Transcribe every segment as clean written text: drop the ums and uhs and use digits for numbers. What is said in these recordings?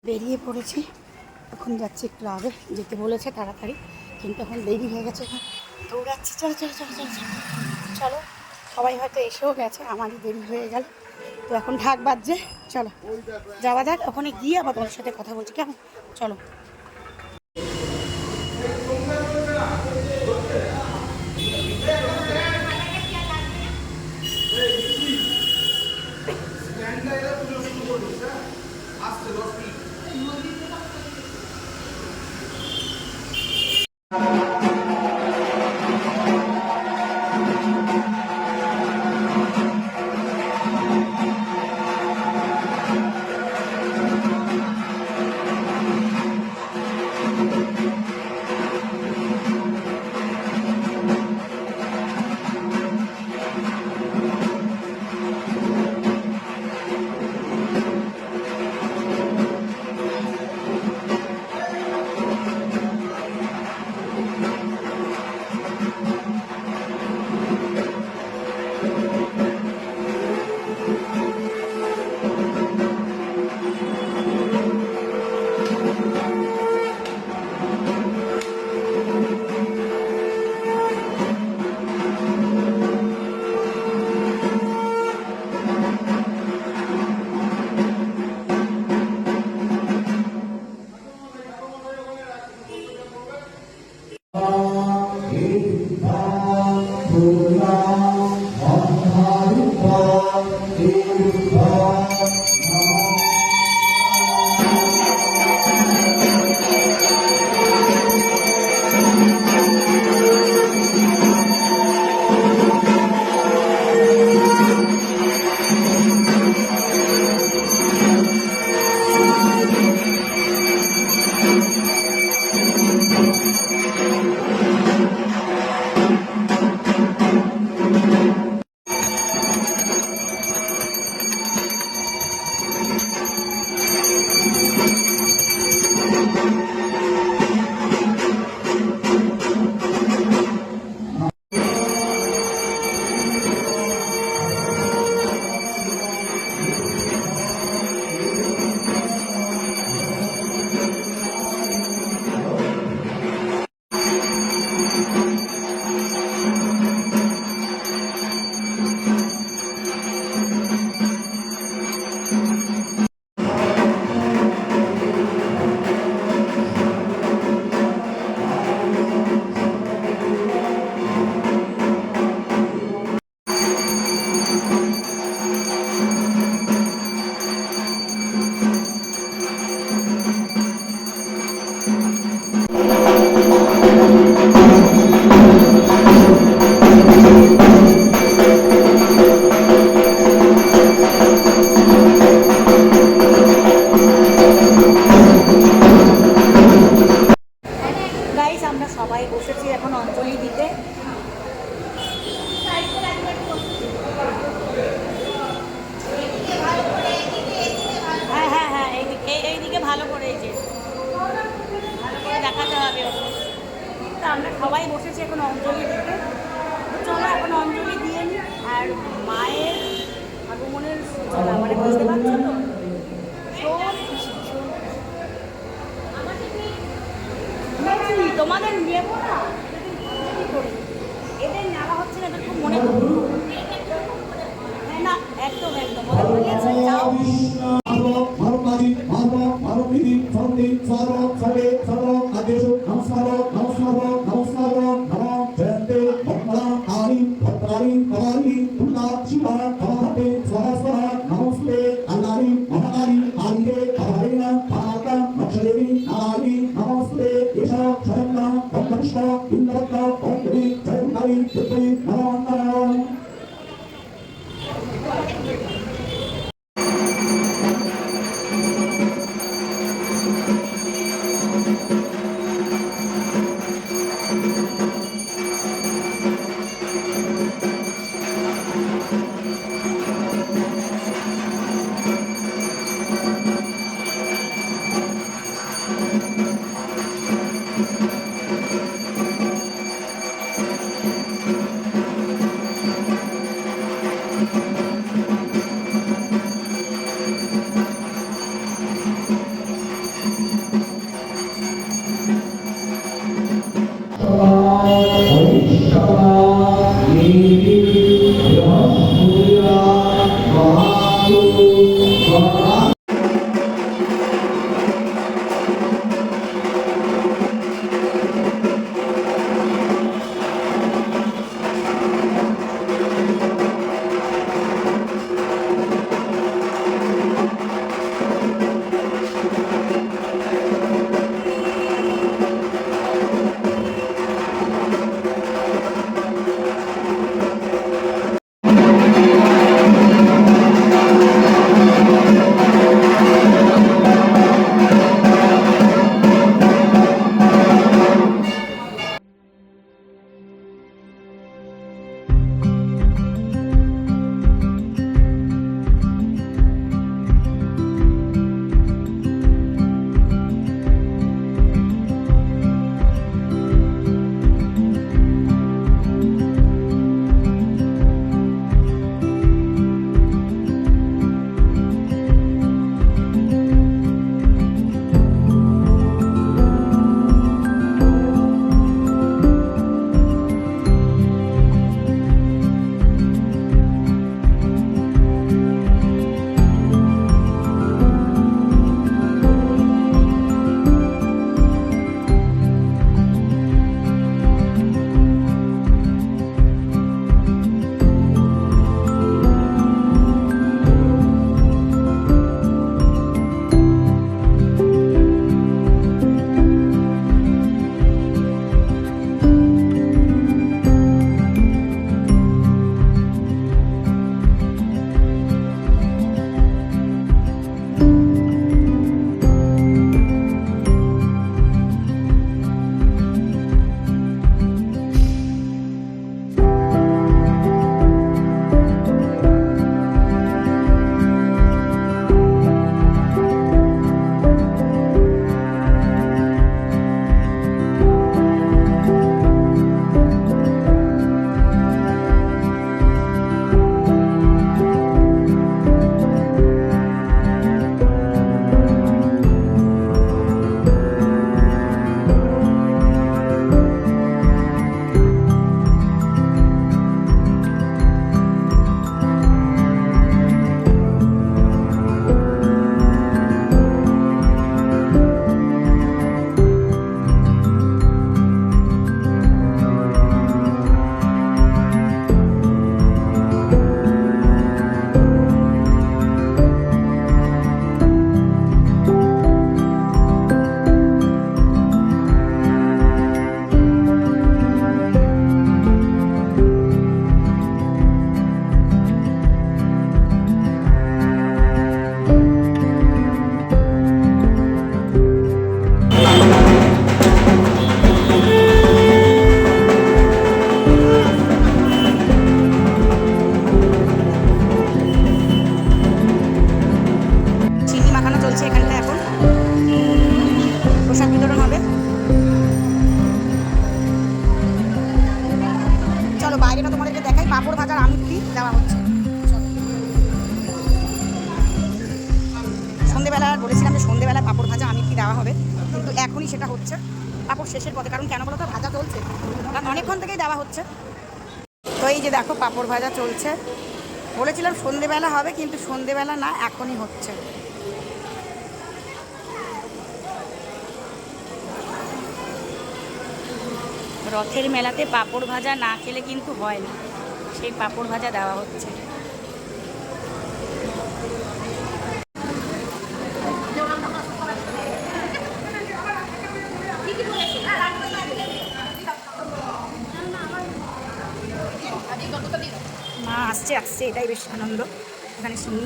বেরিয়ে পড়েছি, এখন যাচ্ছি ক্লাবে। যেতে বলেছে তাড়াতাড়ি, কিন্তু এখন দেরি হয়ে গেছে, এখন দৌড়াচ্ছি। চলো চলো চলো চলো চলো চলো। সবাই হয়তো এসেও গেছে, আমারই দেরি হয়ে গেল। তো এখন ঢাক বাজছে, চলো যাওয়া যাক। ওখানে গিয়ে আবার তোমার সাথে কথা বলছি, কেমন? চলো। আমরা সবাই বসেছি এখন অঞ্জলি দিতে। হ্যাঁ হ্যাঁ হ্যাঁ, এইদিকে ভালো করে, এই যে ভালো করে দেখাতে হবে। তো আমরা সবাই বসেছি এখন অঞ্জলি দিতে। চলো এখন অঞ্জলি দিয়ে নিই। আর মায়ের আগমনের সূচনা, মানে বুঝতে পারছো তো, তোমাদের নেব না, এদের নেওয়া হচ্ছে না, এদের খুব মনে করবো। হ্যাঁ না, একদম একদম যাও। এখনই সেটা হচ্ছে, পাঁপড় শেষের পথে। কারণ কেন বলো তো, ভাজা চলছে, কারণ অনেকক্ষণ থেকেই দেওয়া হচ্ছে। তো এই যে দেখো পাঁপড় ভাজা চলছে। বলেছিলাম সন্ধেবেলা হবে, কিন্তু সন্ধেবেলা না, এখনই হচ্ছে। রথের মেলাতে পাঁপড় ভাজা না খেলে কিন্তু হয় না, সেই পাঁপড় ভাজা দেওয়া হচ্ছে। মা আসছে আসছে, এটাই বেশ আনন্দ এখানে শুনি।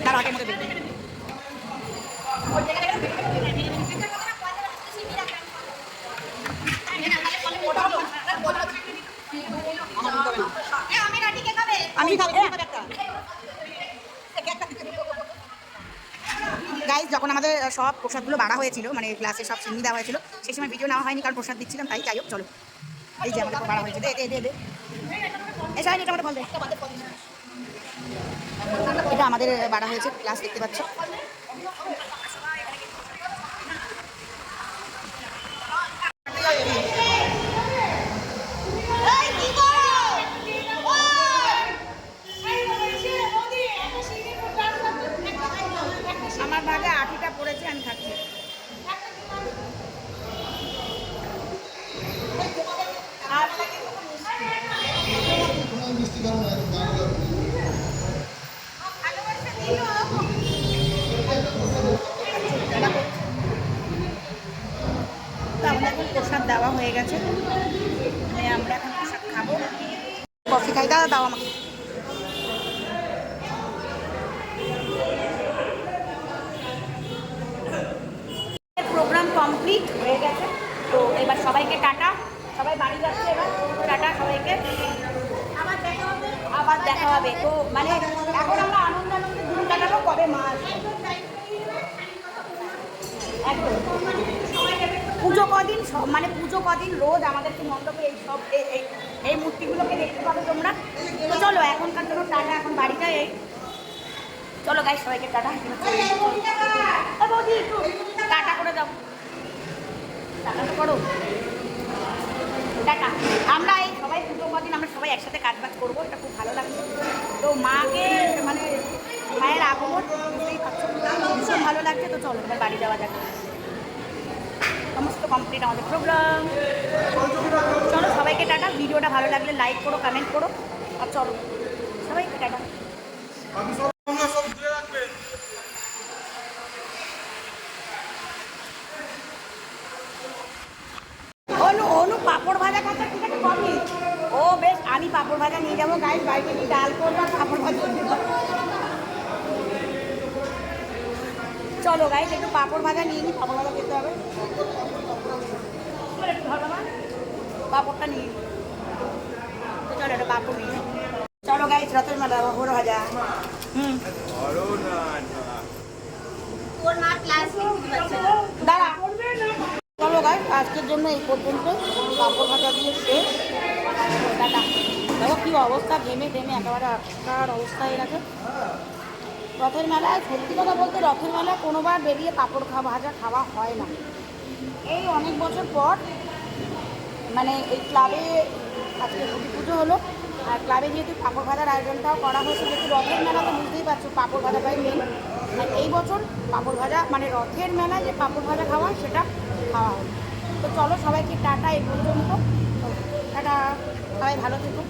তার আগের মতো দেখবে। আমি গাইজ, যখন আমাদের সব প্রসাদগুলো বাড়া হয়েছিল, মানে গ্লাসে সব চিনি দেওয়া হয়েছিল, সেই সময় ভিডিও নেওয়া হয়নি কারণ প্রসাদ দিচ্ছিলাম, তাই যাই হোক চলো। এই যে আমাদের বাড়া হয়েছে, দে দে দে দে, এই সাইড এটা আমাদের বল দে। এটা আমাদের বাড়া হয়েছে, গ্লাস দেখতে পাচ্ছ। আমার ভাগে আঠিটা পড়েছে, আমি খাচ্ছি। তো আমাদের এখন প্রসাদ দেওয়া হয়ে গেছে, আমরা এখন প্রসাদ খাবো। কফি খাই, দাও দাও আমাকে। প্রোগ্রাম কমপ্লিট হয়ে গেছে, তো এবার সবাইকে টাটা, সবাই বাড়ি যাচ্ছে এবার, টাটা সবাইকে, আবার দেখা হবে। তো মানে এখন আমরা আনন্দ আনন্দে দিন কাটাবো, কবে মা আসবে। একদম পুজো কদিন, মানে পুজো কদিন রোজ আমাদেরকে মণ্ডপে এই সব এই মূর্তিগুলোকে দেখতে পাবে তোমরা। তো চলো এখনকার জন্য টাটা, এখন বাড়িটা এই চলো গাইস, সবাইকে টাটা। বৌদি একটু টাটা করে দাও, টাটা তো করো, টাটা। আমরা এই সবাই পুজো কদিন আমরা সবাই একসাথে কাজ বাজ করবো, এটা খুব ভালো লাগছে। তো মাকে মানে মায়ের আগমন বুঝতেই পারছো, ভীষণ ভালো লাগছে। তো চলো এবার বাড়ি যাওয়া যাক, সমস্ত কমপ্লিট আমাদের প্রোগ্রাম। চলো সবাইকে টাটা, ভিডিওটা ভালো লাগলে লাইক করো, কমেন্ট করো, আর চলো সবাইকে টাটা। অনু অনু পাঁপড় ভাজা খাচ্ছে, ঠিক আছে কমই। ও বেশ, আমি পাঁপড় ভাজা নিয়ে যাবো গাইস, বাড়িতে নিয়ে ডাল করবো, পাঁপড় ভাজা দেবো। চলো গাইস একটু পাঁপড় ভাজা নিয়ে নিই, পাঁপড় ভাজা খেতে হবে, পাঁপড়টা নিয়ে নিই। চলো একটা পাঁপড় নিয়ে নিই। চলো গাইস রথের মেলা, পাঁপড় ভাজা। দাঁড়া, চলো গাইস আজকের জন্য এই পর্যন্ত, পাঁপড় ভাজা দিয়ে শেষ, টাটা। দেখো কী অবস্থা, ঘেমে ঘেমে একেবারে আটকার অবস্থা হয়ে গেছে। রথের মেলায় সত্যি কথা বলতে, রথের মেলায় কোনোবার বেরিয়ে পাঁপড় ভাজা খাওয়া হয় না। এই অনেক বছর পর মানে এই ক্লাবে আজকে দুর্গা পুজো হলো, আর ক্লাবে যেহেতু পাঁপড় ভাজার আয়োজনটাও করা হয়েছে, যেহেতু রথের মেলা তো বুঝতেই পারছো পাঁপড় ভাজাটাই মেন। আর এই বছর পাঁপড় ভাজা মানে রথের মেলায় যে পাঁপড় ভাজা খাওয়া সেটা খাওয়া হলো। তো চলো সবাইকে টাটা, এই পর্যন্ত টাটা, সবাই ভালো থেকো।